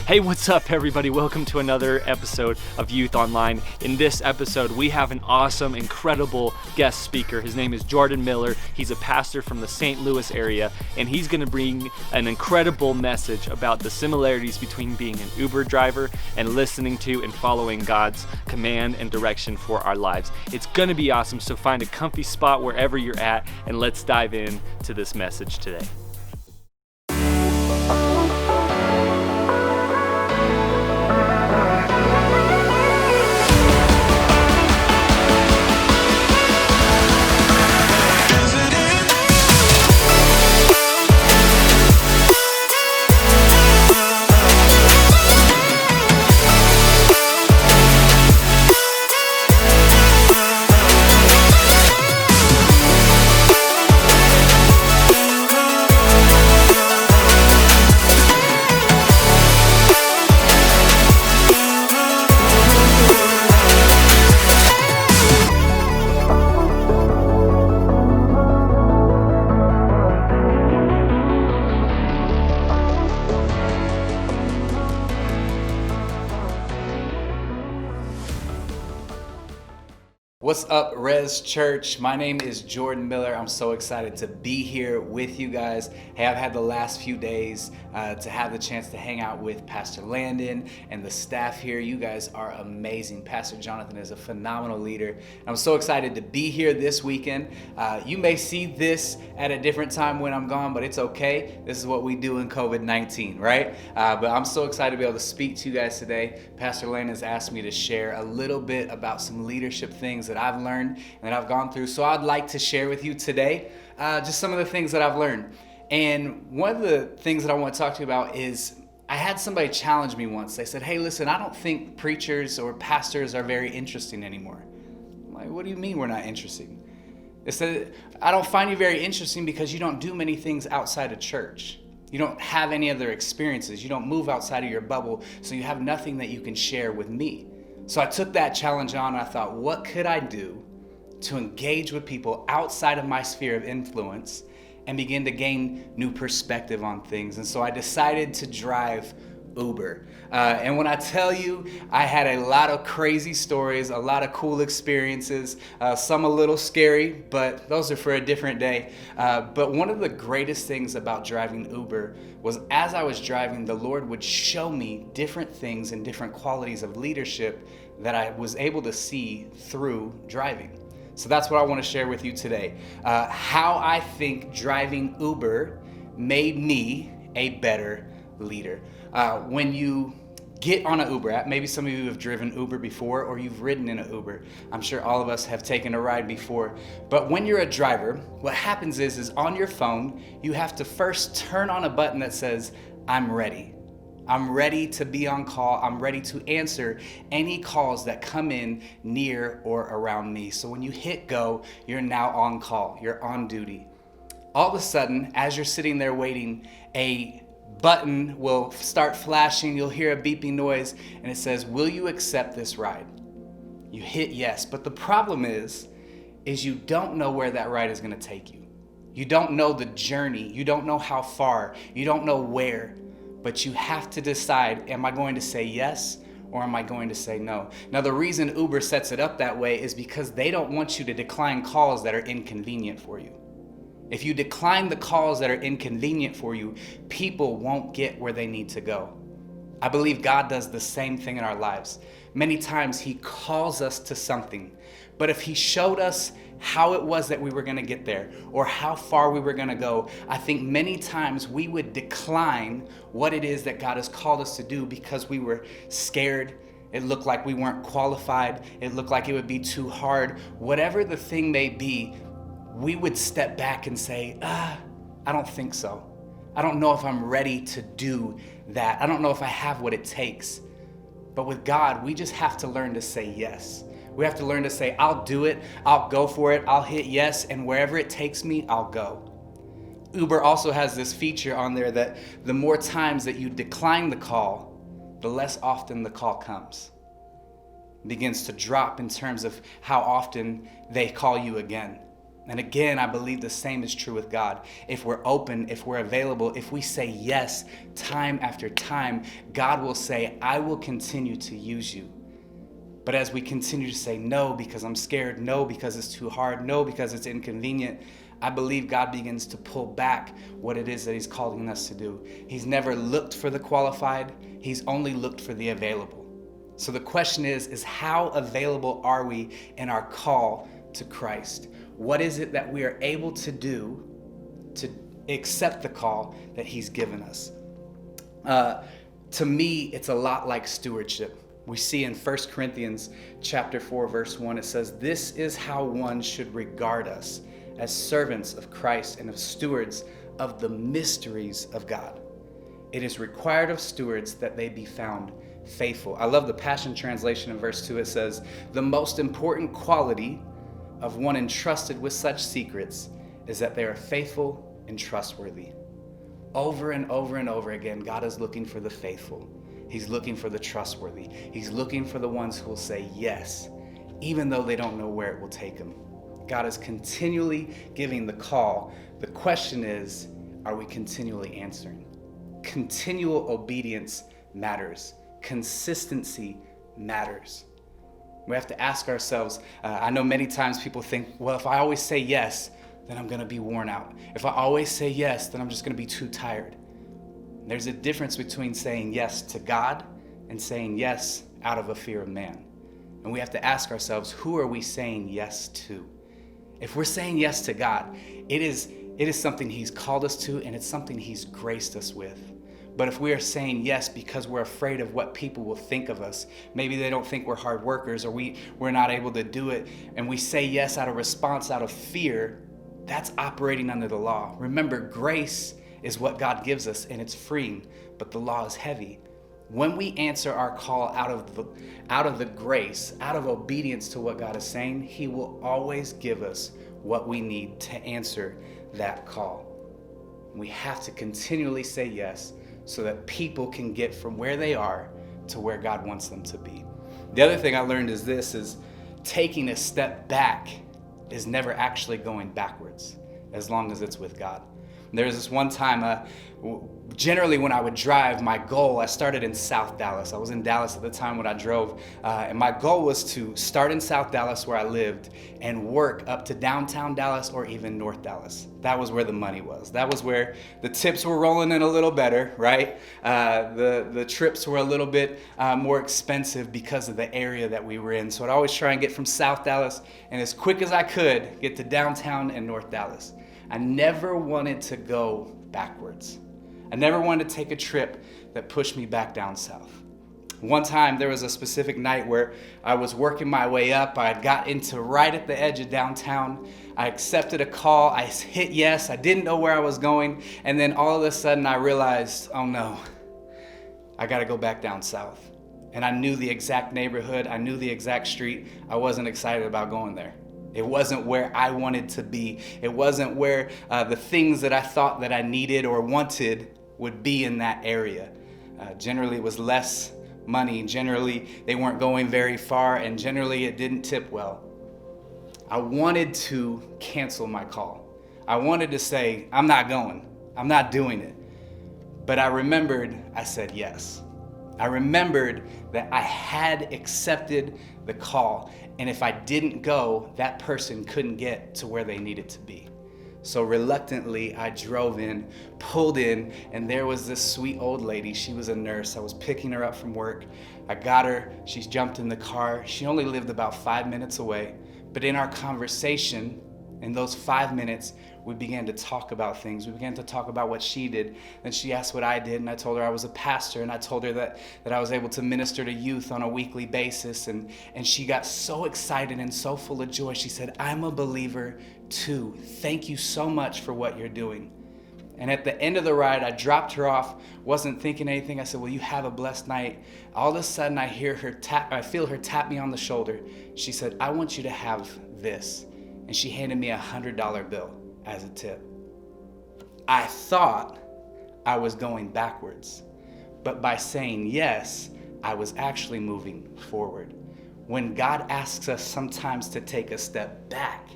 Hey, what's up, everybody? Welcome to another episode of Youth Online. In this episode, we have an awesome, incredible guest speaker. His name is Jordan Miller. He's a pastor from the St. Louis area, and he's going to bring an incredible message about the similarities between being an Uber driver and listening to and following God's command and direction for our lives. It's going to be awesome, so find a comfy spot wherever you're at, and let's dive in to this message today. What's up, Res Church? My name is Jordan Miller. I'm so excited to be here with you guys. Hey, I've had the last few days to have the chance to hang out with Pastor Landon and the staff here. You guys are amazing. Pastor Jonathan is a phenomenal leader. I'm so excited to be here this weekend. You may see this at a different time when I'm gone, but it's okay. This is what we do in COVID-19, right? But I'm so excited to be able to speak to you guys today. Pastor Landon has asked me to share a little bit about some leadership things that I've learned and that I've gone through. So I'd like to share with you today just some of the things that I've learned. And one of the things that I want to talk to you about is I had somebody challenge me once. They said, hey, listen, I don't think preachers or pastors are very interesting anymore. I'm like, what do you mean we're not interesting? They said, I don't find you very interesting because you don't do many things outside of church. You don't have any other experiences. You don't move outside of your bubble, so you have nothing that you can share with me. So I took that challenge on and I thought, what could I do to engage with people outside of my sphere of influence and begin to gain new perspective on things? And so I decided to drive Uber. And when I tell you, I had a lot of crazy stories, a lot of cool experiences, some a little scary, but those are for a different day. But one of the greatest things about driving Uber was as I was driving, the Lord would show me different things and different qualities of leadership that I was able to see through driving. So that's what I want to share with you today. How I think driving Uber made me a better leader. When you get on an Uber app, maybe some of you have driven Uber before or you've ridden in an Uber. I'm sure all of us have taken a ride before. But when you're a driver, what happens is on your phone, you have to first turn on a button that says, I'm ready. I'm ready to be on call. I'm ready to answer any calls that come in near or around me. So when you hit go, you're now on call. You're on duty. All of a sudden, as you're sitting there waiting, a button will start flashing. You'll hear a beeping noise and it says, will you accept this ride? You hit yes. But the problem is you don't know where that ride is going to take you. You don't know the journey. You don't know how far. You don't know where. But you have to decide, am I going to say yes or am I going to say no? Now, the reason Uber sets it up that way is because they don't want you to decline calls that are inconvenient for you. If you decline the calls that are inconvenient for you, people won't get where they need to go. I believe God does the same thing in our lives. Many times He calls us to something, but if He showed us how it was that we were going to get there or how far we were going to go, I think many times we would decline what it is that God has called us to do because we were scared. It looked like we weren't qualified. It looked like it would be too hard. Whatever the thing may be, we would step back and say, I don't think so. I don't know if I'm ready to do that. I don't know if I have what it takes. But with God, we just have to learn to say yes. We have to learn to say, I'll do it, I'll go for it, I'll hit yes, and wherever it takes me, I'll go. Uber also has this feature on there that the more times that you decline the call, the less often the call comes. It begins to drop in terms of how often they call you again. And again, I believe the same is true with God. If we're open, if we're available, if we say yes time after time, God will say, I will continue to use you. But as we continue to say no because I'm scared, no because it's too hard, no because it's inconvenient, I believe God begins to pull back what it is that he's calling us to do. He's never looked for the qualified. He's only looked for the available. So the question is how available are we in our call to Christ? What is it that we are able to do to accept the call that he's given us? To me, it's a lot like stewardship. We see in 1 Corinthians chapter 4, verse 1, it says, this is how one should regard us, as servants of Christ and of stewards of the mysteries of God. It is required of stewards that they be found faithful. I love the Passion Translation in verse 2. It says, the most important quality of one entrusted with such secrets is that they are faithful and trustworthy. Over and over and over again, God is looking for the faithful. He's looking for the trustworthy. He's looking for the ones who will say yes, even though they don't know where it will take them. God is continually giving the call. The question is, are we continually answering? Continual obedience matters. Consistency matters. We have to ask ourselves, I know many times people think, well, if I always say yes, then I'm going to be worn out. If I always say yes, then I'm just going to be too tired. There's a difference between saying yes to God and saying yes out of a fear of man. And we have to ask ourselves, who are we saying yes to? If we're saying yes to God, it is something he's called us to, and it's something he's graced us with. But if we are saying yes because we're afraid of what people will think of us, maybe they don't think we're hard workers, or we're not able to do it, and we say yes out of response, out of fear, that's operating under the law. Remember, grace is what God gives us, and it's freeing, but the law is heavy. When we answer our call out of the grace, out of obedience to what God is saying, he will always give us what we need to answer that call. We have to continually say yes so that people can get from where they are to where God wants them to be. The other thing I learned is taking a step back is never actually going backwards, as long as it's with God. There was this one time, generally when I would drive, my goal, I started in South Dallas. I was in Dallas at the time when I drove, and my goal was to start in South Dallas where I lived and work up to downtown Dallas or even North Dallas. That was where the money was. That was where the tips were rolling in a little better, right? The trips were a little bit more expensive because of the area that we were in. So I'd always try and get from South Dallas and as quick as I could get to downtown and North Dallas. I never wanted to go backwards. I never wanted to take a trip that pushed me back down south. One time there was a specific night where I was working my way up. I had got into right at the edge of downtown. I accepted a call. I hit yes. I didn't know where I was going. And then all of a sudden I realized, oh no, I got to go back down south. And I knew the exact neighborhood. I knew the exact street. I wasn't excited about going there. It wasn't where I wanted to be. It wasn't where the things that I thought that I needed or wanted would be in that area. Generally, it was less money. Generally, they weren't going very far, and generally, it didn't tip well. I wanted to cancel my call. I wanted to say, I'm not going. I'm not doing it. But I remembered I said yes. I remembered that I had accepted the call, and if I didn't go, that person couldn't get to where they needed to be. So reluctantly, I drove in, pulled in, and there was this sweet old lady. She was a nurse. I was picking her up from work. I got her. She jumped in the car. She only lived about 5 minutes away. But in our conversation, in those 5 minutes, we began to talk about things. We began to talk about what she did. Then she asked what I did, and I told her I was a pastor, and I told her that I was able to minister to youth on a weekly basis. And she got so excited and so full of joy. She said, I'm a believer too. Thank you so much for what you're doing. And at the end of the ride, I dropped her off, wasn't thinking anything. I said, well, you have a blessed night. All of a sudden, I feel her tap me on the shoulder. She said, I want you to have this. And she handed me $100 bill as a tip. I thought I was going backwards, but by saying yes, I was actually moving forward. When God asks us sometimes to take a step back,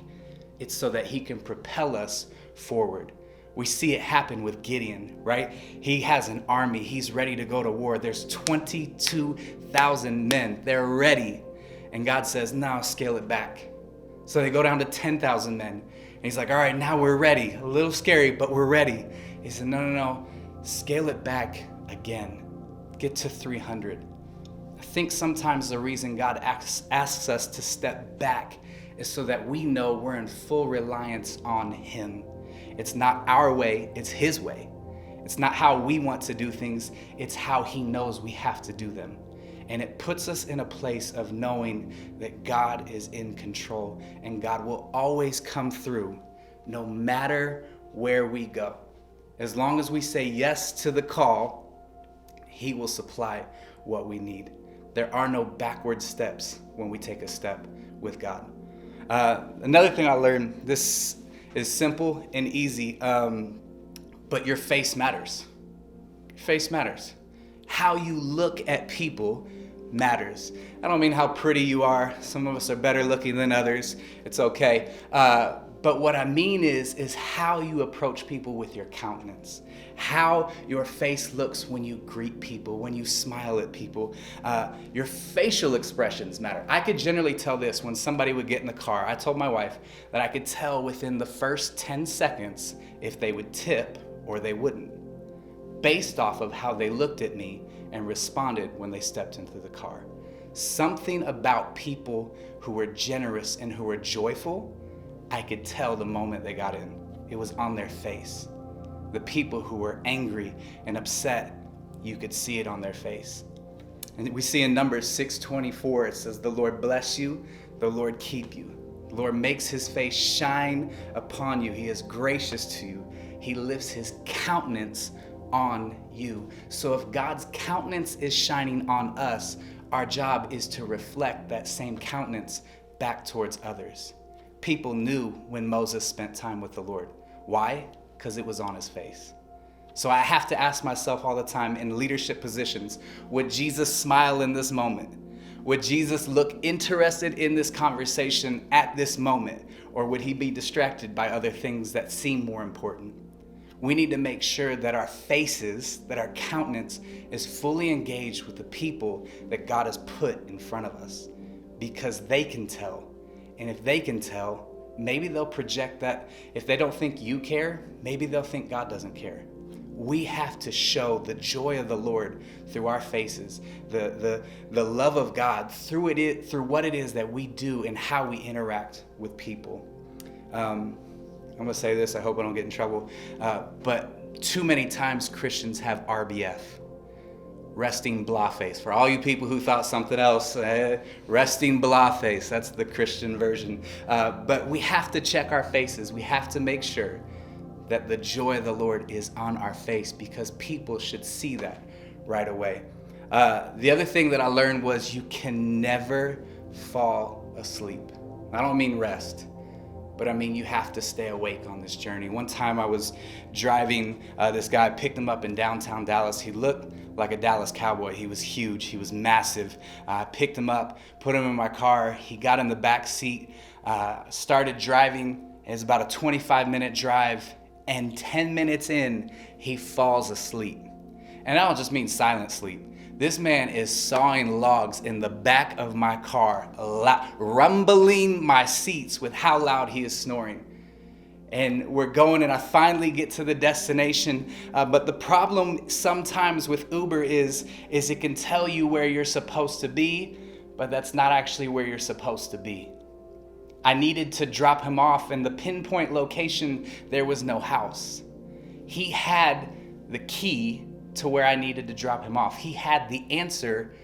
It's so that he can propel us forward. We see it happen with Gideon, right? He has an army. He's ready to go to war. There's 22,000 men. They're ready. And God says, no, scale it back. So they go down to 10,000 men. And he's like, all right, now we're ready. A little scary, but we're ready. He said, no. Scale it back again. Get to 300. I think sometimes the reason God asks us to step back is so that we know we're in full reliance on him. It's not our way, it's his way. It's not how we want to do things, it's how he knows we have to do them. And it puts us in a place of knowing that God is in control and God will always come through no matter where we go. As long as we say yes to the call, he will supply what we need. There are no backward steps when we take a step with God. Another thing I learned, this is simple and easy, but your face matters. Your face matters. How you look at people matters. I don't mean how pretty you are. Some of us are better looking than others. It's okay. But what I mean is how you approach people with your countenance, how your face looks when you greet people, when you smile at people. Your facial expressions matter. I could generally tell this when somebody would get in the car. I told my wife that I could tell within the first 10 seconds if they would tip or they wouldn't, based off of how they looked at me and responded when they stepped into the car. Something about people who were generous and who were joyful, I could tell the moment they got in. It was on their face. The people who were angry and upset, you could see it on their face. And we see in Numbers 6:24, it says, the Lord bless you, the Lord keep you. The Lord makes his face shine upon you. He is gracious to you. He lifts his countenance on you. So if God's countenance is shining on us, our job is to reflect that same countenance back towards others. People knew when Moses spent time with the Lord. Why? Because it was on his face. So I have to ask myself all the time in leadership positions, would Jesus smile in this moment? Would Jesus look interested in this conversation at this moment? Or would he be distracted by other things that seem more important? We need to make sure that our faces, that our countenance is fully engaged with the people that God has put in front of us, because they can tell. And if they can tell, maybe they'll project that. If they don't think you care, maybe they'll think God doesn't care. We have to show the joy of the Lord through our faces, the love of God through what it is that we do and how we interact with people. I'm gonna say this, I hope I don't get in trouble, but too many times Christians have RBF, resting blah face. For all you people who thought something else, resting blah face, that's the Christian version. But we have to check our faces. We have to make sure that the joy of the Lord is on our face, because people should see that right away. The other thing that I learned was you can never fall asleep. I don't mean rest, but I mean you have to stay awake on this journey. One time I was driving this guy, picked him up in downtown Dallas. He looked like a Dallas Cowboy. He was huge, he was massive. I picked him up, put him in my car. He got in the back seat, started driving. It was about a 25-minute drive, and 10 minutes in, he falls asleep. And I don't just mean silent sleep. This man is sawing logs in the back of my car, rumbling my seats with how loud he is snoring. And we're going, and I finally get to the destination. But the problem sometimes with Uber is it can tell you where you're supposed to be, but that's not actually where you're supposed to be. I needed to drop him off, and the pinpoint location, there was no house. He had the key to where I needed to drop him off. He had the answer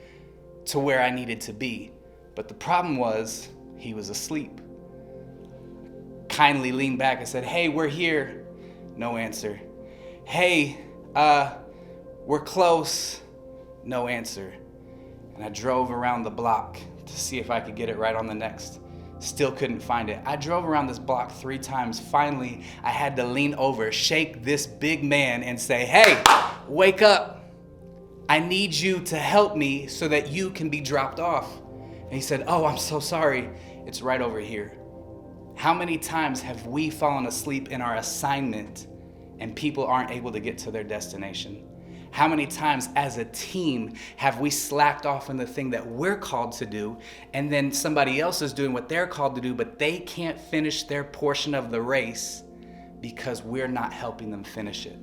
to where I needed to be. But the problem was, he was asleep. Kindly leaned back and said, "Hey, we're here." No answer. "Hey, we're close." No answer. And I drove around the block to see if I could get it right on the next. Still couldn't find it. I drove around this block 3 times. Finally, I had to lean over, shake this big man and say, "Hey, wake up. I need you to help me so that you can be dropped off." And he said, "Oh, I'm so sorry. It's right over here." How many times have we fallen asleep in our assignment and people aren't able to get to their destination? How many times as a team have we slacked off on the thing that we're called to do, and then somebody else is doing what they're called to do, but they can't finish their portion of the race because we're not helping them finish it?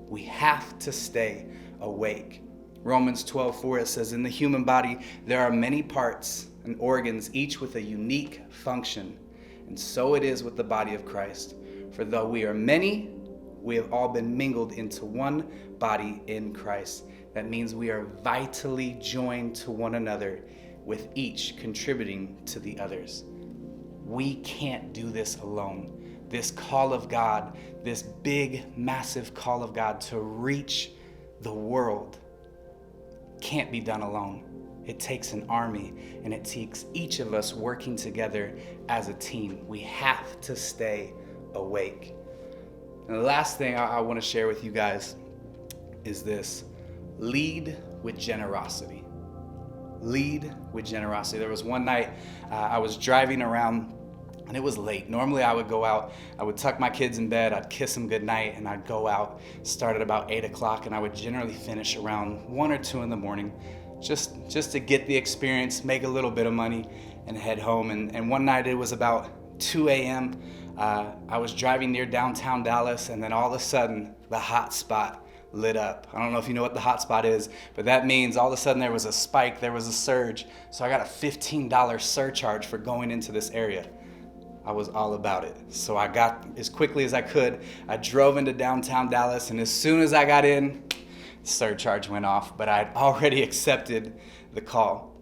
We have to stay awake. Romans 12:4, it says, in the human body, there are many parts and organs, each with a unique function. And so it is with the body of Christ. For though we are many, we have all been mingled into one body in Christ. That means we are vitally joined to one another, with each contributing to the others. We can't do this alone. This call of God, this big, massive call of God to reach the world, can't be done alone. It takes an army, and it takes each of us working together as a team. We have to stay awake. And the last thing I want to share with you guys is this: lead with generosity. Lead with generosity. There was one night I was driving around, and it was late. Normally I would go out, I would tuck my kids in bed, I'd kiss them goodnight, and I'd go out, start at about 8 o'clock, and I would generally finish around 1 or 2 in the morning, just to get the experience, make a little bit of money, and head home. And one night it was about 2 a.m. I was driving near downtown Dallas, and then all of a sudden the hot spot lit up. I don't know if you know what the hot spot is, but that means all of a sudden there was a spike, there was a surge. So I got a $15 surcharge for going into this area. I was all about it. So I got as quickly as I could. I drove into downtown Dallas, and as soon as I got in, the surcharge went off, but I'd already accepted the call.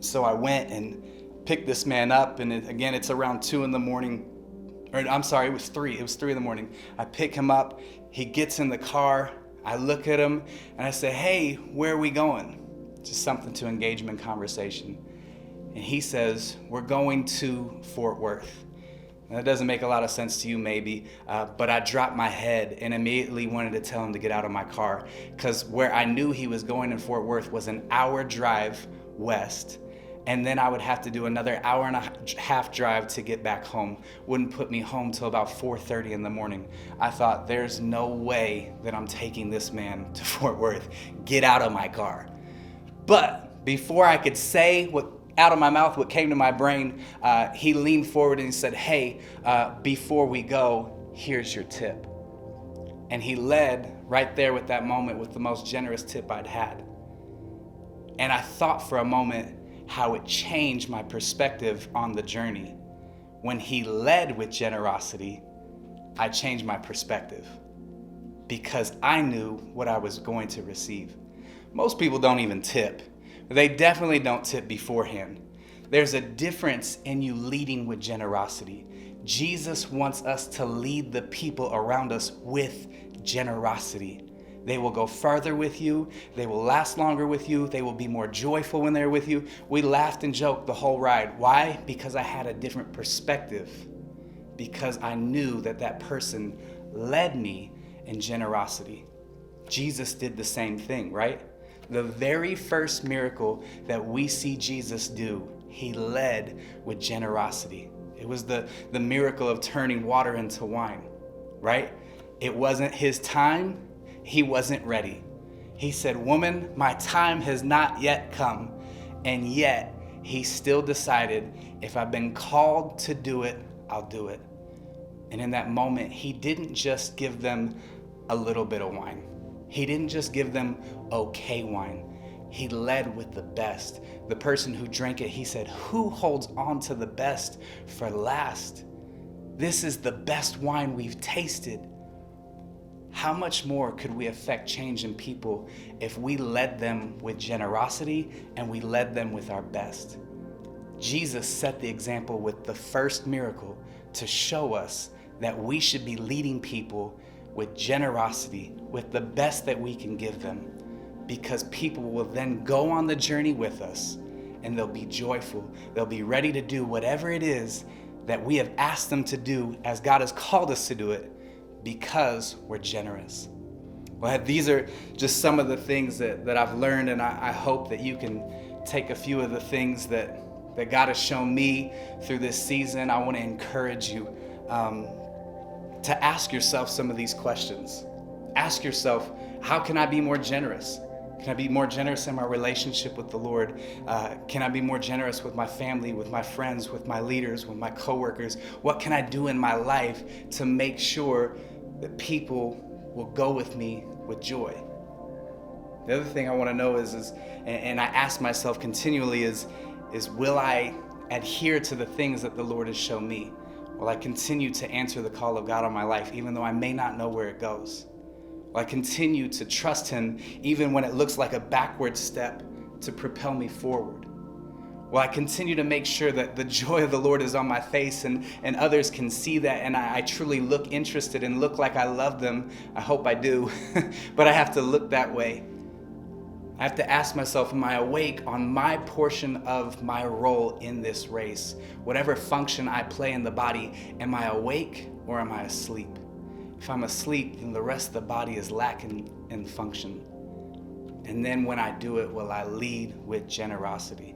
So I went and picked this man up, and again, it's around 2 in the morning. Or I'm sorry, it was 3 in the morning. I pick him up, he gets in the car, I look at him, and I say, hey, where are we going? Just something to engage him in conversation. And he says, we're going to Fort Worth. And that doesn't make a lot of sense to you maybe, but I dropped my head and immediately wanted to tell him to get out of my car, because where I knew he was going in Fort Worth was an hour drive west. And then I would have to do another hour and a half drive to get back home. Wouldn't put me home till about 4:30 in the morning. I thought, there's no way that I'm taking this man to Fort Worth. Get out of my car. But before I could say what out of my mouth, what came to my brain, he leaned forward and he said, hey, before we go, here's your tip. And he led right there with that moment with the most generous tip I'd had. And I thought for a moment how it changed my perspective on the journey. When he led with generosity, I changed my perspective because I knew what I was going to receive. Most people don't even tip. They definitely don't tip beforehand. There's a difference in you leading with generosity. Jesus wants us to lead the people around us with generosity. They will go farther with you. They will last longer with you. They will be more joyful when they're with you. We laughed and joked the whole ride. Why? Because I had a different perspective. Because I knew that that person led me in generosity. Jesus did the same thing, right? The very first miracle that we see Jesus do, he led with generosity. It was the miracle of turning water into wine, right? It wasn't his time. He wasn't ready. He said, woman, my time has not yet come. And yet he still decided, if I've been called to do it, I'll do it. And in that moment, he didn't just give them a little bit of wine. He didn't just give them okay wine. He led with the best. The person who drank it, he said, who holds on to the best for last? This is the best wine we've tasted. How much more could we affect change in people if we led them with generosity and we led them with our best? Jesus set the example with the first miracle to show us that we should be leading people with generosity, with the best that we can give them, because people will then go on the journey with us and they'll be joyful. They'll be ready to do whatever it is that we have asked them to do as God has called us to do it, because we're generous. Well, these are just some of the things that I've learned, and I hope that you can take a few of the things that that God has shown me through this season, I want to encourage you to ask yourself some of these questions. Ask yourself, how can I be more generous? Can I be more generous in my relationship with the Lord? Can I be more generous with my family, with my friends, with my leaders, with my coworkers? What can I do in my life to make sure that people will go with me with joy? The other thing I want to know is and I ask myself continually is will I adhere to the things that the Lord has shown me? Will I continue to answer the call of God on my life, even though I may not know where it goes? Will I continue to trust Him even when it looks like a backward step to propel me forward? Will I continue to make sure that the joy of the Lord is on my face and others can see that and I truly look interested and look like I love them? I hope I do, but I have to look that way. I have to ask myself, am I awake on my portion of my role in this race? Whatever function I play in the body, am I awake or am I asleep? If I'm asleep, then the rest of the body is lacking in function. And then when I do it, will I lead with generosity?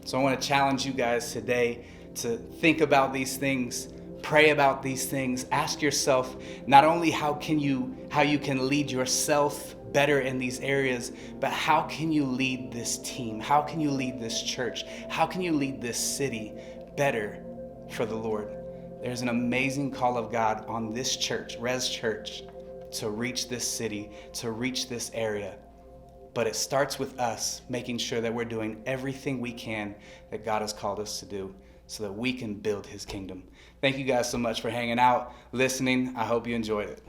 So I want to challenge you guys today to think about these things, pray about these things, ask yourself not only how you can lead yourself better in these areas, but how can you lead this team? How can you lead this church? How can you lead this city better for the Lord? There's an amazing call of God on this church, Res Church, to reach this city, to reach this area. But it starts with us making sure that we're doing everything we can that God has called us to do so that we can build His kingdom. Thank you guys so much for hanging out, listening. I hope you enjoyed it.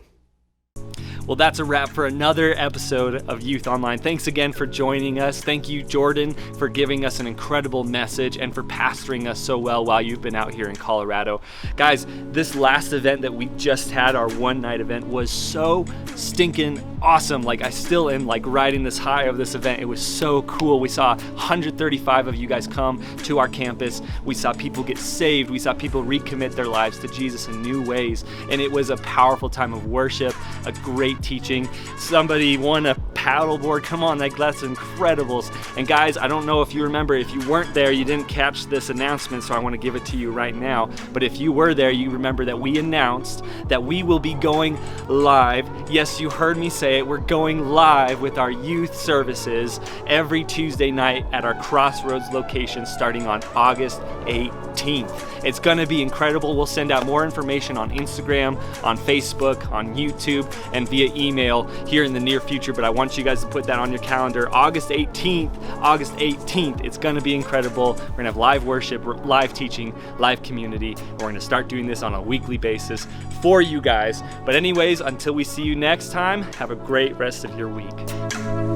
Well, that's a wrap for another episode of Youth Online. Thanks again for joining us. Thank you, Jordan, for giving us an incredible message and for pastoring us so well while you've been out here in Colorado. Guys, this last event that we just had, our one-night event, was so stinking awesome. Like, I still am like riding this high of this event. It was so cool. We saw 135 of you guys come to our campus. We saw people get saved. We saw people recommit their lives to Jesus in new ways. And it was a powerful time of worship, a great teaching. Somebody won a paddleboard. Come on, like that's incredible. And guys, I don't know if you remember, if you weren't there, you didn't catch this announcement, so I want to give it to you right now. But if you were there, you remember that we announced that we will be going live. Yes, you heard me say it. We're going live with our youth services every Tuesday night at our Crossroads location starting on August 18th. It's going to be incredible. We'll send out more information on Instagram, on Facebook, on YouTube, and via email here in the near future, but I want you guys to put that on your calendar. August 18th, it's going to be incredible. We're going to have live worship, live teaching, live community, and we're going to start doing this on a weekly basis for you guys. But anyways, until we see you next time, have a great rest of your week.